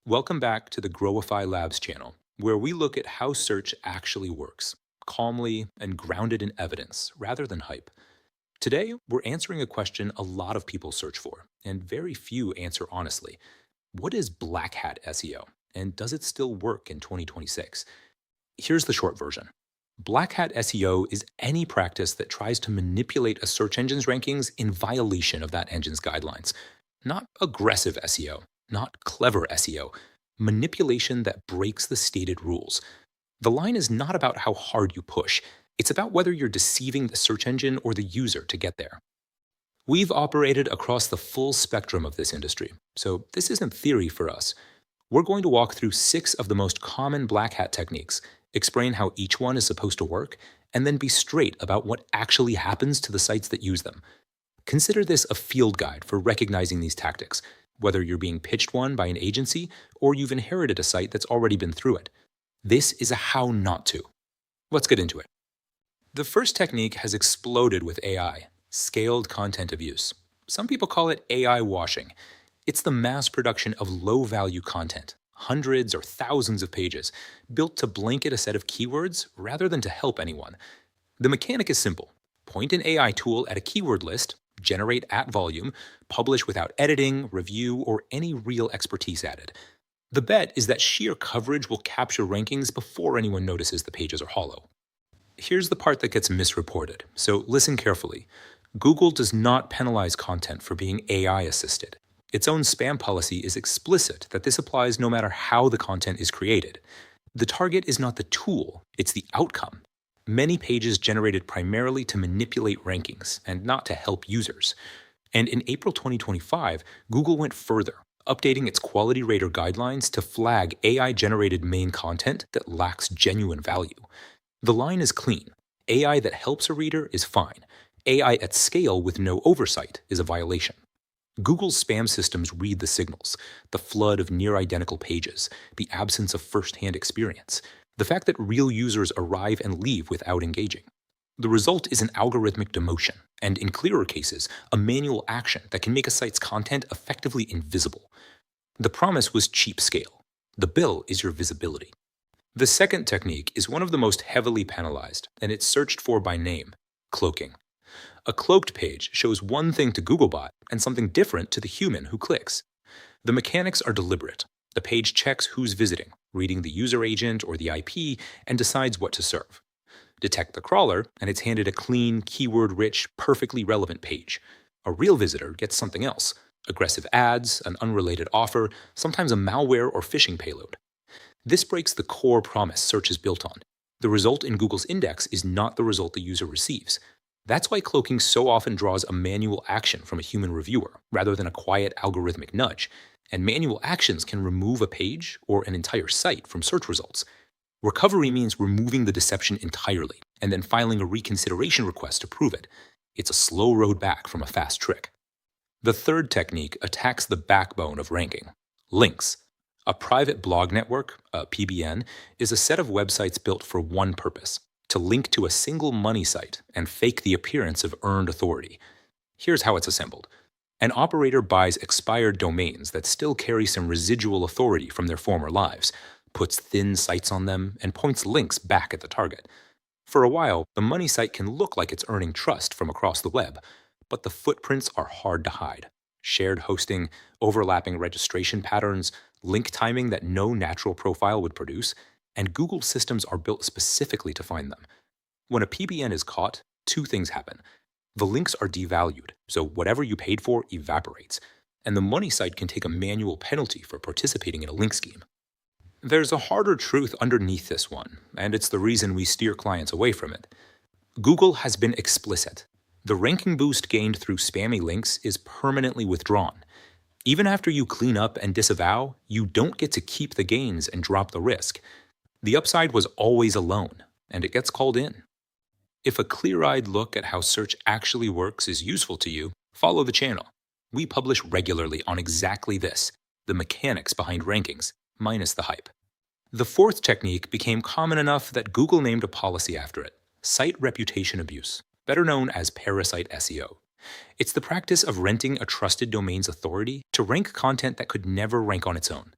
Welcome back to the GrowifyLabs channel, where we look at how search actually works, calmly and grounded in evidence rather than hype. Today, we're answering a question a lot of people search for, and very few answer honestly. What is black hat SEO, and does it still work in 2026? Here's the short version. Black hat SEO is any practice that tries to manipulate a search engine's rankings in violation of that engine's guidelines. Not aggressive SEO, not clever SEO, manipulation that breaks the stated rules. The line is not about how hard you push, it's about whether you're deceiving the search engine or the user to get there. We've operated across the full spectrum of this industry, so this isn't theory for us. We're going to walk through 6 of the most common black hat techniques, explain how each one is supposed to work, and then be straight about what actually happens to the sites that use them. Consider this a field guide for recognizing these tactics, whether you're being pitched one by an agency or you've inherited a site that's already been through it. This is a how not to. Let's get into it. The first technique has exploded with AI, scaled content abuse. Some people call it AI washing. It's the mass production of low-value content, hundreds or thousands of pages, built to blanket a set of keywords rather than to help anyone. The mechanic is simple. Point an AI tool at a keyword list, generate at volume, publish without editing, review, or any real expertise added. The bet is that sheer coverage will capture rankings before anyone notices the pages are hollow. Here's the part that gets misreported, so listen carefully. Google does not penalize content for being AI assisted. Its own spam policy is explicit that this applies no matter how the content is created. The target is not the tool, it's the outcome. Many pages generated primarily to manipulate rankings and not to help users. And in April 2025, Google went further, updating its quality rater guidelines to flag AI-generated main content that lacks genuine value. The line is clean. AI that helps a reader is fine. AI at scale with no oversight is a violation. Google's spam systems read the signals, the flood of near-identical pages, the absence of first-hand experience, the fact that real users arrive and leave without engaging. The result is an algorithmic demotion, and in clearer cases, a manual action that can make a site's content effectively invisible. The promise was cheap scale. The bill is your visibility. The second technique is one of the most heavily penalized, and it's searched for by name: cloaking. A cloaked page shows one thing to Googlebot and something different to the human who clicks. The mechanics are deliberate. The page checks who's visiting, reading the user agent or the IP, and decides what to serve. Detect the crawler, and it's handed a clean, keyword-rich, perfectly relevant page. A real visitor gets something else: aggressive ads, an unrelated offer, sometimes a malware or phishing payload. This breaks the core promise search is built on. The result in Google's index is not the result the user receives. That's why cloaking so often draws a manual action from a human reviewer, rather than a quiet algorithmic nudge, and manual actions can remove a page or an entire site from search results. Recovery means removing the deception entirely, and then filing a reconsideration request to prove it. It's a slow road back from a fast trick. The third technique attacks the backbone of ranking: links. A private blog network, a PBN, is a set of websites built for one purpose: to link to a single money site and fake the appearance of earned authority. Here's how it's assembled. An operator buys expired domains that still carry some residual authority from their former lives, puts thin sites on them, and points links back at the target. For a while, the money site can look like it's earning trust from across the web, but the footprints are hard to hide. Shared hosting, overlapping registration patterns, link timing that no natural profile would produce, and Google systems are built specifically to find them. When a PBN is caught, 2 things happen. The links are devalued, so whatever you paid for evaporates, and the money site can take a manual penalty for participating in a link scheme. There's a harder truth underneath this one, and it's the reason we steer clients away from it. Google has been explicit. The ranking boost gained through spammy links is permanently withdrawn. Even after you clean up and disavow, you don't get to keep the gains and drop the risk. The upside was always a loan, and it gets called in. If a clear-eyed look at how search actually works is useful to you, follow the channel. We publish regularly on exactly this: the mechanics behind rankings, minus the hype. The fourth technique became common enough that Google named a policy after it: site reputation abuse, better known as parasite SEO. It's the practice of renting a trusted domain's authority to rank content that could never rank on its own.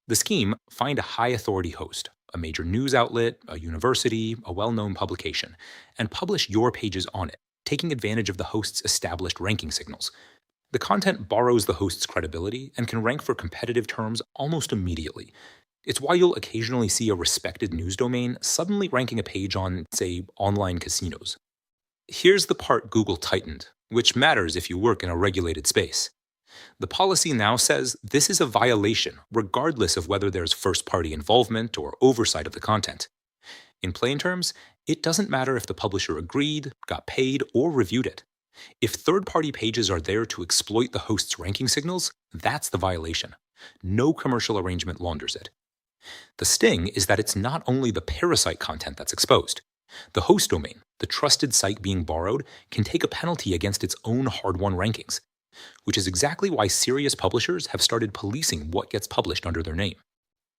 The scheme: find a high authority host, a major news outlet, a university, a well known publication, and publish your pages on it, taking advantage of the host's established ranking signals. The content borrows the host's credibility and can rank for competitive terms almost immediately. It's why you'll occasionally see a respected news domain suddenly ranking a page on, say, online casinos. Here's the part Google tightened, which matters if you work in a regulated space. The policy now says this is a violation, regardless of whether there's first party involvement or oversight of the content. In plain terms, it doesn't matter if the publisher agreed, got paid, or reviewed it. If third party pages are there to exploit the host's ranking signals, that's the violation. No commercial arrangement launders it. The sting is that it's not only the parasite content that's exposed. The host domain, the trusted site being borrowed, can take a penalty against its own hard-won rankings, which is exactly why serious publishers have started policing what gets published under their name.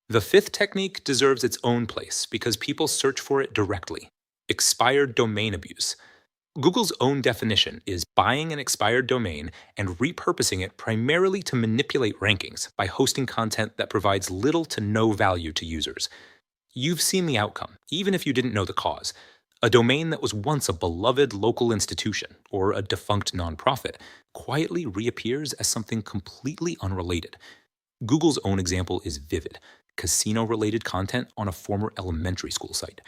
The fifth technique deserves its own place because people search for it directly: expired domain abuse. Google's own definition is buying an expired domain and repurposing it primarily to manipulate rankings by hosting content that provides little to no value to users. You've seen the outcome, even if you didn't know the cause. A domain that was once a beloved local institution or a defunct nonprofit quietly reappears as something completely unrelated. Google's own example is vivid: casino-related content on a former elementary school site.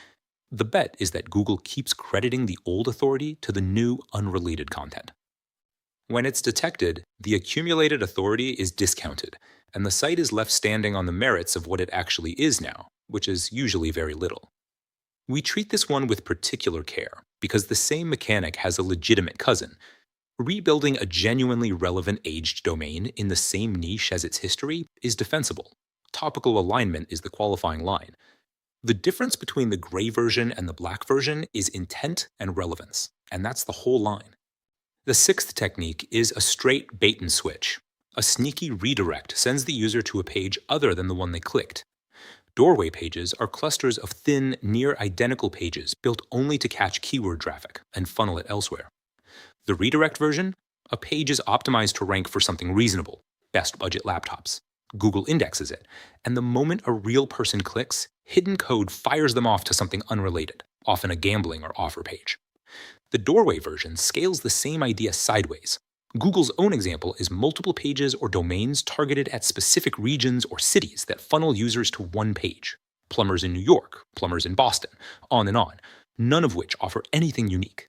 The bet is that Google keeps crediting the old authority to the new unrelated content. When it's detected, the accumulated authority is discounted, and the site is left standing on the merits of what it actually is now, which is usually very little. We treat this one with particular care because the same mechanic has a legitimate cousin. Rebuilding a genuinely relevant aged domain in the same niche as its history is defensible. Topical alignment is the qualifying line. The difference between the gray version and the black version is intent and relevance, and that's the whole line. The sixth technique is a straight bait and switch. A sneaky redirect sends the user to a page other than the one they clicked. Doorway pages are clusters of thin, near-identical pages built only to catch keyword traffic and funnel it elsewhere. The redirect version: a page is optimized to rank for something reasonable, best budget laptops. Google indexes it, and the moment a real person clicks, hidden code fires them off to something unrelated, often a gambling or offer page. The doorway version scales the same idea sideways. Google's own example is multiple pages or domains targeted at specific regions or cities that funnel users to one page. Plumbers in New York, plumbers in Boston, on, none of which offer anything unique.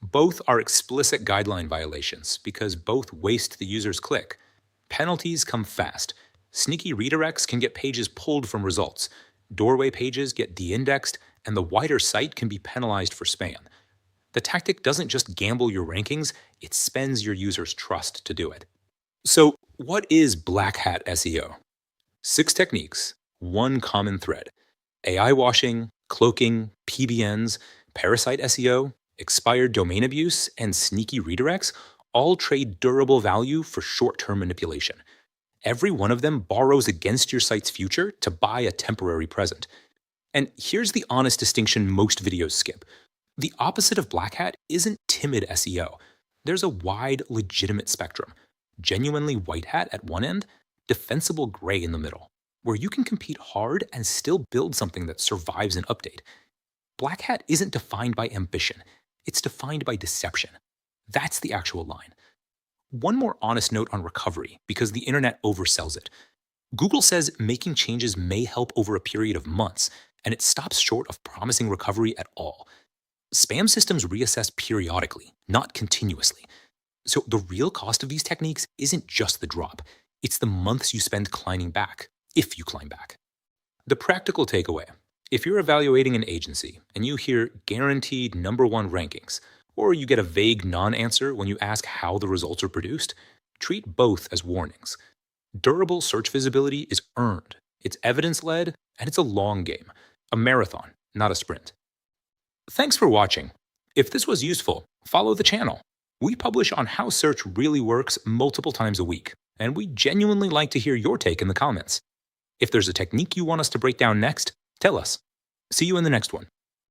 Both are explicit guideline violations because both waste the user's click. Penalties come fast. Sneaky redirects can get pages pulled from results. Doorway pages get de-indexed, and the wider site can be penalized for spam. The tactic doesn't just gamble your rankings, it spends your users' trust to do it. So, what is black hat SEO? 6 techniques, one common thread: AI washing, cloaking, PBNs, parasite SEO, expired domain abuse, and sneaky redirects all trade durable value for short-term manipulation. Every one of them borrows against your site's future to buy a temporary present. And here's the honest distinction most videos skip. The opposite of black hat isn't timid SEO. There's a wide, legitimate spectrum. Genuinely white hat at one end, defensible gray in the middle, where you can compete hard and still build something that survives an update. Black hat isn't defined by ambition. It's defined by deception. That's the actual line. One more honest note on recovery, because the internet oversells it. Google says making changes may help over a period of months, and it stops short of promising recovery at all. Spam systems reassess periodically, not continuously. So the real cost of these techniques isn't just the drop. It's the months you spend climbing back, if you climb back. The practical takeaway: if you're evaluating an agency and you hear guaranteed #1 rankings, or you get a vague non-answer when you ask how the results are produced, treat both as warnings. Durable search visibility is earned, it's evidence-led, and it's a long game, a marathon, not a sprint. Thanks for watching. If this was useful, follow the channel. We publish on how search really works multiple times a week, and we genuinely like to hear your take in the comments. If there's a technique you want us to break down next, tell us. See you in the next one.